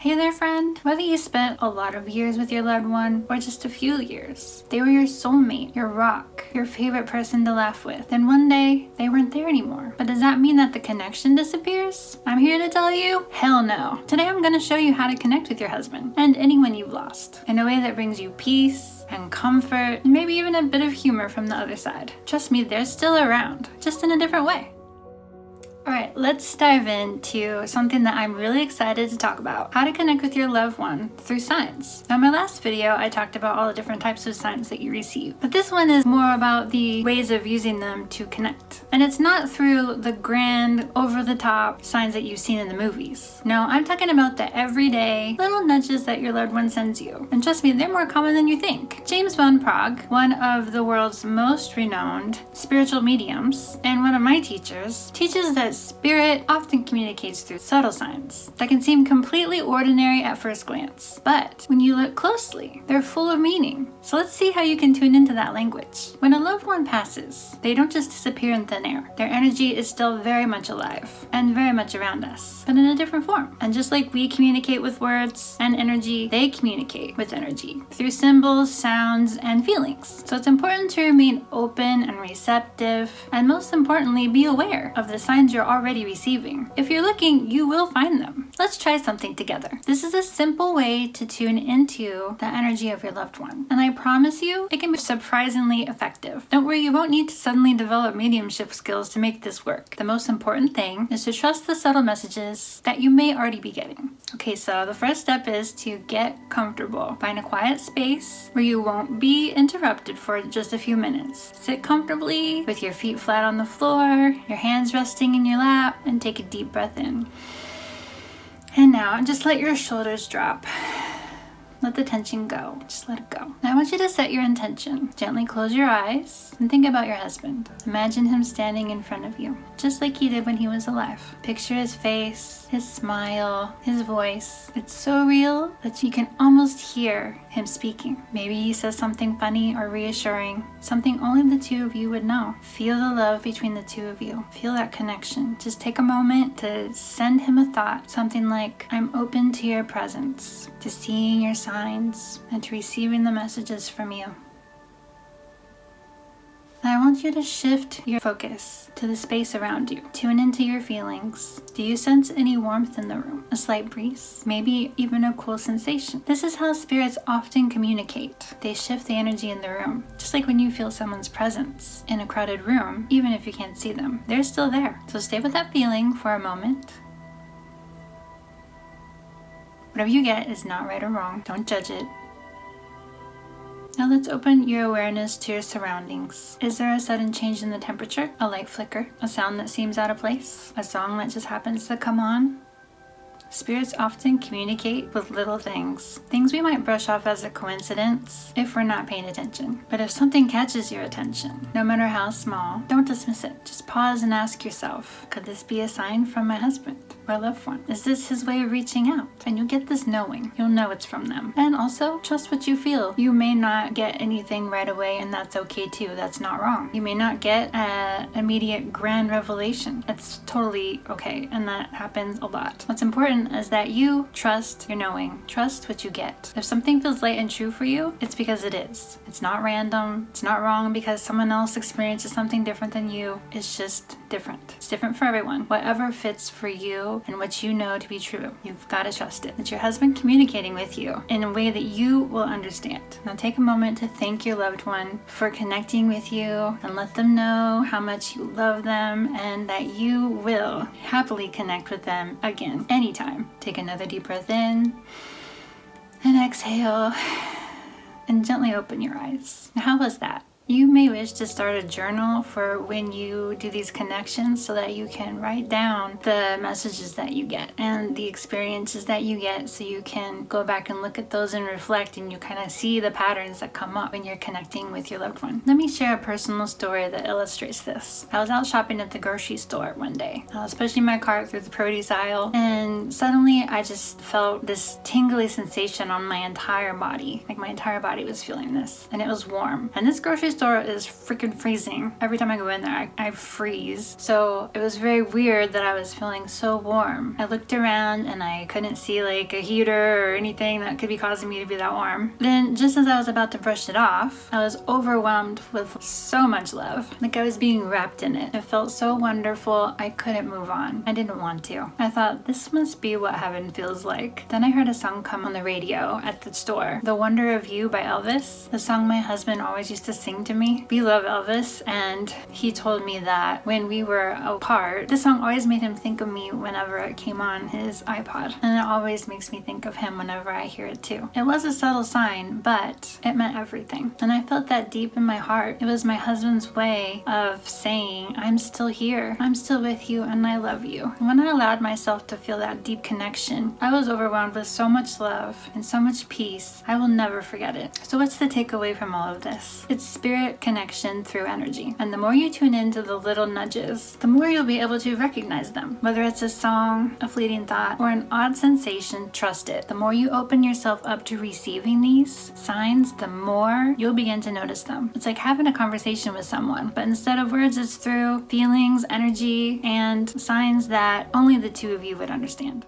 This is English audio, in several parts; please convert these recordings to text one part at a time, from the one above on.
Hey there, friend. Whether you spent a lot of years with your loved one or just a few years, they were your soulmate, your rock, your favorite person to laugh with. Then one day, they weren't there anymore. But does that mean that the connection disappears? I'm here to tell you, hell no. Today I'm going to show you how to connect with your husband and anyone you've lost in a way that brings you peace and comfort and maybe even a bit of humor from the other side. Trust me, they're still around, just in a different way. Alright, let's dive into something that I'm really excited to talk about. How to connect with your loved one through signs. Now, in my last video, I talked about all the different types of signs that you receive. But this one is more about the ways of using them to connect. And it's not through the grand, over-the-top signs that you've seen in the movies. No, I'm talking about the everyday little nudges that your loved one sends you. And trust me, they're more common than you think. James von Praagh, one of the world's most renowned spiritual mediums, and one of my teachers, teaches that spirit often communicates through subtle signs that can seem completely ordinary at first glance. But when you look closely, they're full of meaning. So let's see how you can tune into that language. When a loved one passes, they don't just disappear in thin air. Their energy is still very much alive and very much around us, but in a different form. And just like we communicate with words and energy, they communicate with energy through symbols, sounds, and feelings. So it's important to remain open and receptive, and most importantly, be aware of the signs you're already receiving. If you're looking, you will find them. Let's try something together. This is a simple way to tune into the energy of your loved one, and I promise you, it can be surprisingly effective. Don't worry, you won't need to suddenly develop mediumship skills to make this work. The most important thing is to trust the subtle messages that you may already be getting. Okay, so the first step is to get comfortable. Find a quiet space where you won't be interrupted for just a few minutes. Sit comfortably with your feet flat on the floor, your hands resting in your lap, and take a deep breath in. And now just let your shoulders drop. Let the tension go. Just let it go. Now I want you to set your intention. Gently close your eyes and think about your husband. Imagine him standing in front of you, just like he did when he was alive. Picture his face, his smile, his voice. It's so real that you can almost hear him speaking. Maybe he says something funny or reassuring, something only the two of you would know. Feel the love between the two of you. Feel that connection. Just take a moment to send him a thought, something like, I'm open to your presence, to seeing your signs, and to receiving the messages from you. Now I want you to shift your focus to the space around you. Tune into your feelings. Do you sense any warmth in the room? A slight breeze? Maybe even a cool sensation? This is how spirits often communicate. They shift the energy in the room. Just like when you feel someone's presence in a crowded room, even if you can't see them, they're still there. So stay with that feeling for a moment. Whatever you get is not right or wrong. Don't judge it. Now let's open your awareness to your surroundings. Is there a sudden change in the temperature? A light flicker? A sound that seems out of place? A song that just happens to come on? Spirits often communicate with little things. Things we might brush off as a coincidence if we're not paying attention. But if something catches your attention, no matter how small, don't dismiss it. Just pause and ask yourself, could this be a sign from my husband or loved one? Is this his way of reaching out? And you'll get this knowing. You'll know it's from them. And also, trust what you feel. You may not get anything right away, and that's okay too. That's not wrong. You may not get an immediate grand revelation. It's totally okay, and that happens a lot. What's important is that you trust your knowing. Trust what you get. If something feels light and true for you, it's because it is. It's not random. It's not wrong because someone else experiences something different than you. It's just different. It's different for everyone. Whatever fits for you and what you know to be true, you've got to trust it. It's your husband communicating with you in a way that you will understand. Now take a moment to thank your loved one for connecting with you and let them know how much you love them and that you will happily connect with them again anytime. Take another deep breath in and exhale and gently open your eyes. Now, how was that? You may wish to start a journal for when you do these connections so that you can write down the messages that you get and the experiences that you get, so you can go back and look at those and reflect, and you kind of see the patterns that come up when you're connecting with your loved one. Let me share a personal story that illustrates this. I was out shopping at the grocery store one day. I was pushing my cart through the produce aisle, and suddenly I just felt this tingly sensation on my entire body. Like my entire body was feeling this, and it was warm. And this grocery store store is freaking freezing. Every time I go in there, I freeze. So it was very weird that I was feeling so warm. I looked around and I couldn't see like a heater or anything that could be causing me to be that warm. Then just as I was about to brush it off, I was overwhelmed with so much love. Like I was being wrapped in it. It felt so wonderful. I couldn't move on. I didn't want to. I thought this must be what heaven feels like. Then I heard a song come on the radio at the store. The Wonder of You by Elvis. The song my husband always used to sing to me. We love Elvis, and he told me that when we were apart, this song always made him think of me whenever it came on his iPod. And it always makes me think of him whenever I hear it too. It was a subtle sign, but it meant everything. And I felt that deep in my heart. It was my husband's way of saying, I'm still here. I'm still with you and I love you. And when I allowed myself to feel that deep connection, I was overwhelmed with so much love and so much peace. I will never forget it. So what's the takeaway from all of this? It's spirit connection through energy. And the more you tune into the little nudges, the more you'll be able to recognize them. Whether it's a song, a fleeting thought, or an odd sensation, trust it. The more you open yourself up to receiving these signs, the more you'll begin to notice them. It's like having a conversation with someone, but instead of words, it's through feelings, energy, and signs that only the two of you would understand.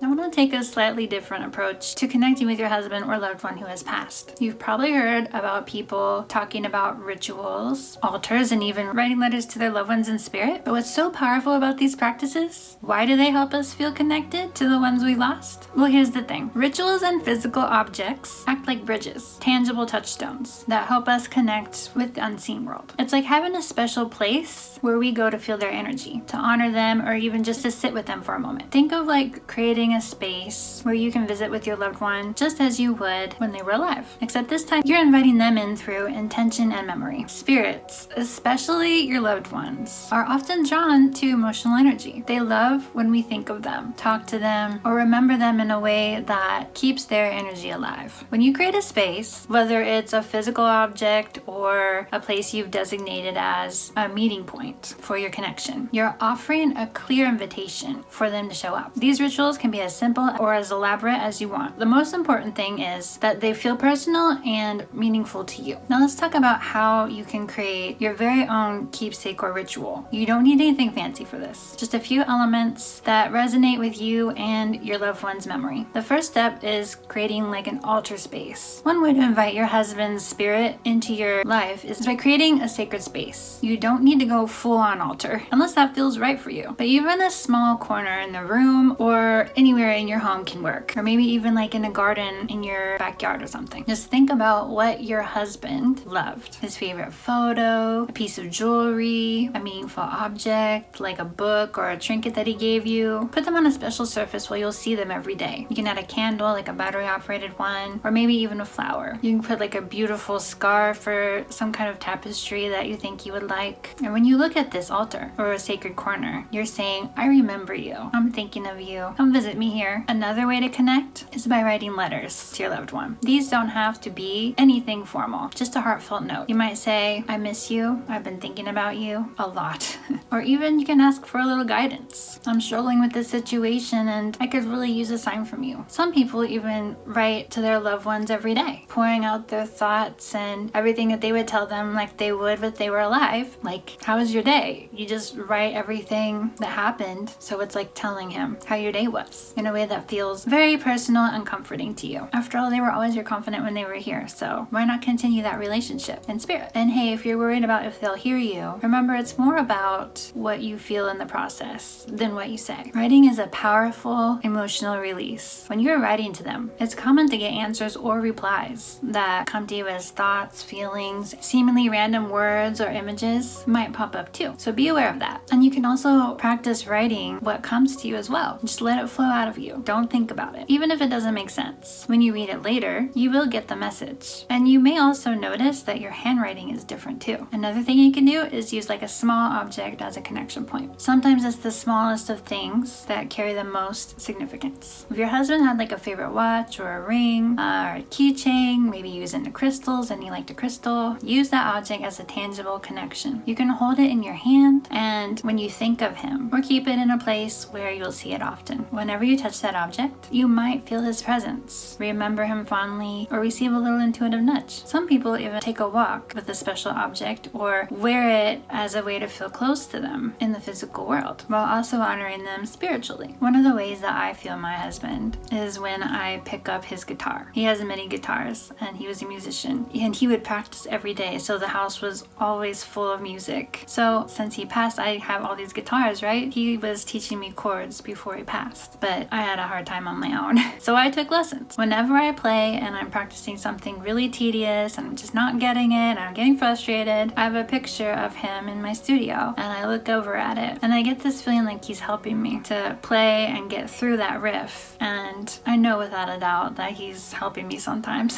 I want to take a slightly different approach to connecting with your husband or loved one who has passed. You've probably heard about people talking about rituals, altars, and even writing letters to their loved ones in spirit. But what's so powerful about these practices? Why do they help us feel connected to the ones we lost? Well, here's the thing. Rituals and physical objects act like bridges, tangible touchstones that help us connect with the unseen world. It's like having a special place where we go to feel their energy, to honor them, or even just to sit with them for a moment. Think of like creating a space where you can visit with your loved one just as you would when they were alive. Except this time, you're inviting them in through intention and memory. Spirits, especially your loved ones, are often drawn to emotional energy. They love when we think of them, talk to them, or remember them in a way that keeps their energy alive. When you create a space, whether it's a physical object or a place you've designated as a meeting point for your connection, you're offering a clear invitation for them to show up. These rituals can be as simple or as elaborate as you want. The most important thing is that they feel personal and meaningful to you. Now let's talk about how you can create your very own keepsake or ritual. You don't need anything fancy for this. Just a few elements that resonate with you and your loved one's memory. The first step is creating like an altar space. One way to invite your husband's spirit into your life is by creating a sacred space. You don't need to go full on altar unless that feels right for you. But even a small corner in the room or anywhere in your home can work. Or maybe even like in a garden in your backyard or something. Just think about what your husband loved. His favorite photo, a piece of jewelry, a meaningful object like a book or a trinket that he gave you. Put them on a special surface where you'll see them every day. You can add a candle, like a battery operated one, or maybe even a flower. You can put like a beautiful scarf or some kind of tapestry that you think you would like. And when you look at this altar or a sacred corner, you're saying, I remember you. I'm thinking of you. Come visit me here. Another way to connect is by writing letters to your loved one. These don't have to be anything formal, just a heartfelt note. You might say, I miss you. I've been thinking about you a lot. Or even you can ask for a little guidance. I'm struggling with this situation and I could really use a sign from you. Some people even write to their loved ones every day, pouring out their thoughts and everything that they would tell them like they would if they were alive. Like, how was your day? You just write everything that happened. So it's like telling him how your day was in a way that feels very personal and comforting to you. After all, they were always your confidant when they were here. So why not continue that relationship in spirit? And hey, if you're worried about if they'll hear you, remember it's more about what you feel in the process than what you say. Writing is a powerful emotional release. When you're writing to them, it's common to get answers or replies that come to you as thoughts, feelings, seemingly random words or images might pop up too. So be aware of that. And you can also practice writing what comes to you as well. Just let it flow out of you. Don't think about it. Even if it doesn't make sense, when you read it later, you will get the message. And you may also notice that your handwriting is different too. Another thing you can do is use like a small object as a connection point. Sometimes it's the smallest of things that carry the most significance. If your husband had like a favorite watch or a ring or a keychain, maybe you use into crystals and you liked a crystal, use that object as a tangible connection. You can hold it in your hand and when you think of him, or keep it in a place where you'll see it often. Whenever whenever you touch that object, you might feel his presence, remember him fondly, or receive a little intuitive nudge. Some people even take a walk with a special object or wear it as a way to feel close to them in the physical world, while also honoring them spiritually. One of the ways that I feel my husband is when I pick up his guitar. He has many guitars and he was a musician, and he would practice every day, so the house was always full of music. So since he passed, I have all these guitars, right? He was teaching me chords before he passed, but I had a hard time on my own. So I took lessons. Whenever I play and I'm practicing something really tedious and I'm just not getting it, and I'm getting frustrated, I have a picture of him in my studio and I look over at it and I get this feeling like he's helping me to play and get through that riff. And I know without a doubt that he's helping me sometimes.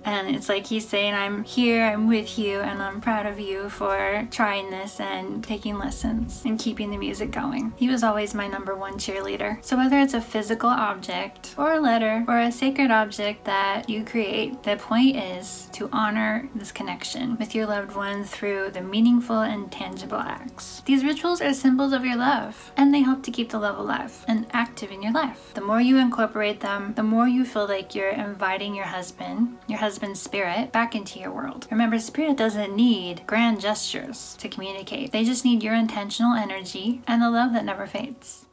And it's like he's saying, I'm here, I'm with you, and I'm proud of you for trying this and taking lessons and keeping the music going. He was always my number one cheerleader. So whether it's a physical object or a letter or a sacred object that you create, the point is to honor this connection with your loved one through the meaningful and tangible acts. These rituals are symbols of your love, and they help to keep the love alive and active in your life. The more you incorporate them, the more you feel like you're inviting your husband's spirit back into your world. Remember, spirit doesn't need grand gestures to communicate. They just need your intentional energy and the love that never fades.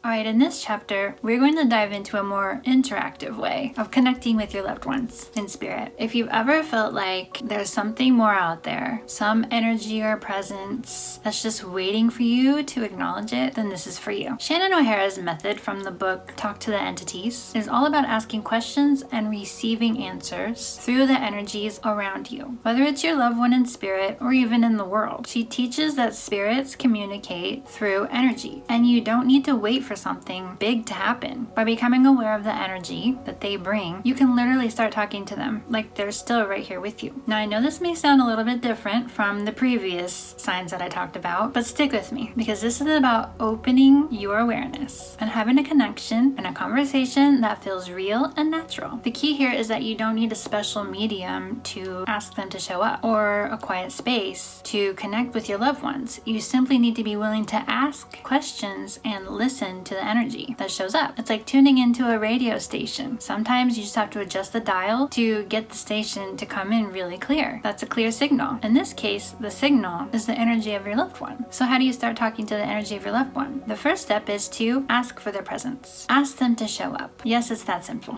Alright, in this chapter, we're going to dive into a more interactive way of connecting with your loved ones in spirit. If you've ever felt like there's something more out there, some energy or presence that's just waiting for you to acknowledge it, then this is for you. Shannon O'Hara's method from the book Talk to the Entities is all about asking questions and receiving answers through the energies around you, whether it's your loved one in spirit or even in the world. She teaches that spirits communicate through energy, and you don't need to wait for something big to happen. By becoming aware of the energy that they bring, you can literally start talking to them like they're still right here with you. Now, I know this may sound a little bit different from the previous signs that I talked about, but stick with me, because this is about opening your awareness and having a connection and a conversation that feels real and natural. The key here is that you don't need a special medium to ask them to show up or a quiet space to connect with your loved ones. You simply need to be willing to ask questions and listen to the energy that shows up. It's like tuning into a radio station. Sometimes you just have to adjust the dial to get the station to come in really clear. That's a clear signal. In this case, the signal is the energy of your loved one. So how do you start talking to the energy of your loved one? The first step is to ask for their presence. Ask them to show up. Yes, it's that simple.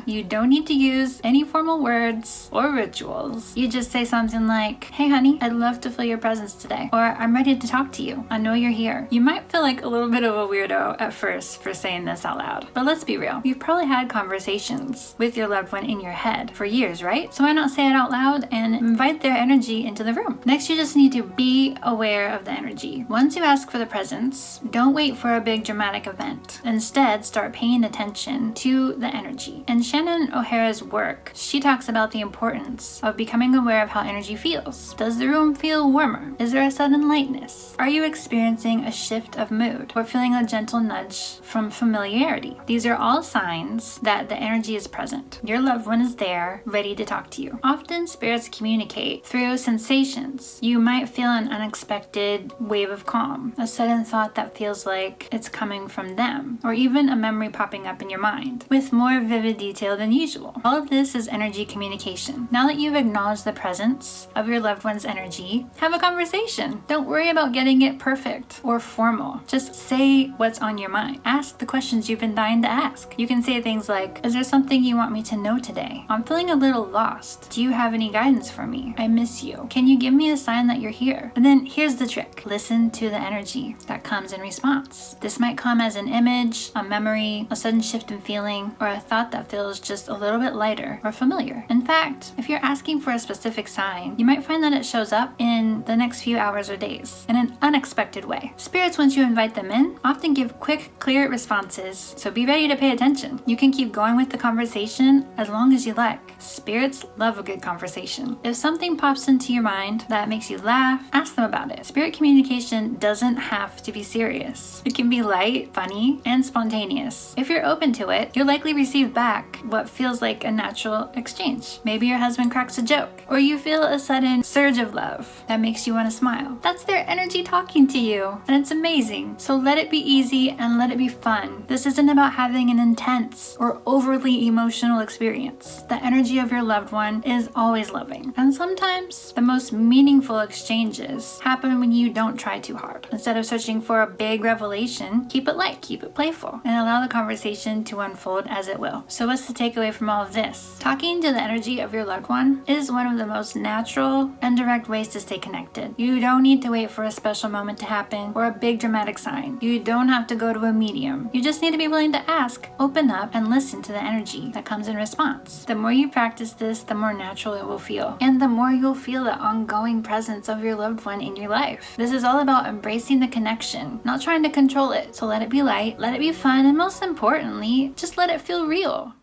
You don't need to use any formal words or rituals. You just say something like, hey honey, I'd love to feel your presence today. Or I'm ready to talk to you. I know you're here. You might feel like a little bit of a weirdo at first for saying this out loud, but let's be real. You've probably had conversations with your loved one in your head for years, right? So why not say it out loud and invite their energy into the room? Next, you just need to be aware of the energy. Once you ask for the presence, don't wait for a big dramatic event. Instead, start paying attention to the energy. In Shannon O'Hara's work, she talks about the importance of becoming aware of how energy feels. Does the room feel warmer? Is there a sudden lightness? Are you experiencing a shift of mood or feeling a gentle nudge from familiarity? These are all signs that the energy is present. Your loved one is there, ready to talk to you. Often spirits communicate through sensations. You might feel an unexpected wave of calm, a sudden thought that feels like it's coming from them, or even a memory popping up in your mind with more vivid detail than usual. All of this is energy communication. Now that you've acknowledged the presence of your loved one's energy, have a conversation. Don't worry about getting it perfect or formal. Just say what's on your mind. Ask the questions you've been dying to ask. You can say things like, is there something you want me to know today? I'm feeling a little lost. Do you have any guidance for me? I miss you. Can you give me a sign that you're here? And then here's the trick. Listen to the energy that comes in response. This might come as an image, a memory, a sudden shift in feeling, or a thought that feels just a little bit lighter or familiar. In fact, if you're asking for a specific sign, you might find that it shows up in the next few hours or days in an unexpected way. Spirits, once you invite them in, often give quick, clear responses, so be ready to pay attention. You can keep going with the conversation as long as you like. Spirits love a good conversation. If something pops into your mind that makes you laugh, ask them about it. Spirit communication doesn't have to be serious. It can be light, funny, and spontaneous. If you're open to it, you'll likely receive back what feels like a natural exchange. Maybe your husband cracks a joke, or you feel a sudden surge of love that makes you want to smile. That's their energy talking to you, and it's amazing. So let it be easy and let it be fun. This isn't about having an intense or overly emotional experience. The energy of your loved one is always loving. And sometimes the most meaningful exchanges happen when you don't try too hard. Instead of searching for a big revelation, keep it light, keep it playful, and allow the conversation to unfold as it will. So what's the takeaway from all of this? Talking to the energy of your loved one is one of the most natural and direct ways to stay connected. You don't need to wait for a special moment to happen or a big dramatic sign. You don't have to go to a medium. You just need to be willing to ask, open up, and listen to the energy that comes in response. The more you practice this, the more natural it will feel, and the more you'll feel the ongoing presence of your loved one in your life. This is all about embracing the connection, not trying to control it. So let it be light, let it be fun, and most importantly, just let it feel real.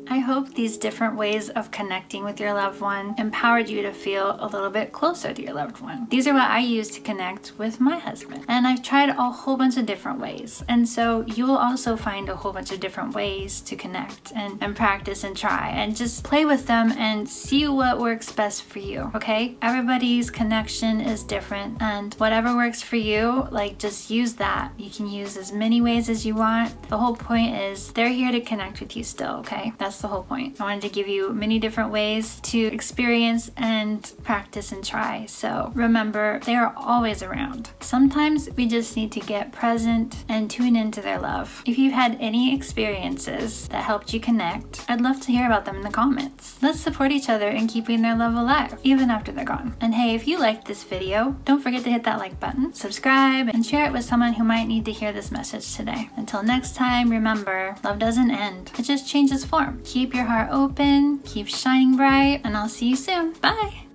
I hope these different ways of connecting with your loved one empowered you to feel a little bit closer to your loved one. These are what I use to connect with my husband. And I've tried a whole bunch of different ways. And so you will also find a whole bunch of different ways to connect and practice and try and just play with them and see what works best for you, okay? Everybody's connection is different, and whatever works for you, like, just use that. You can use as many ways as you want. The whole point is they're here to connect with you still, okay? That's the whole point. I wanted to give you many different ways to experience and practice and try. So remember, they are always around. Sometimes we just need to get present and tune into their love. If you've had any experiences that helped you connect, I'd love to hear about them in the comments. Let's support each other in keeping their love alive, even after they're gone. And hey, if you liked this video, don't forget to hit that like button, subscribe, and share it with someone who might need to hear this message today. Until next time, remember, love doesn't end. It just changes form. Keep your heart open, keep shining bright, and I'll see you soon. Bye!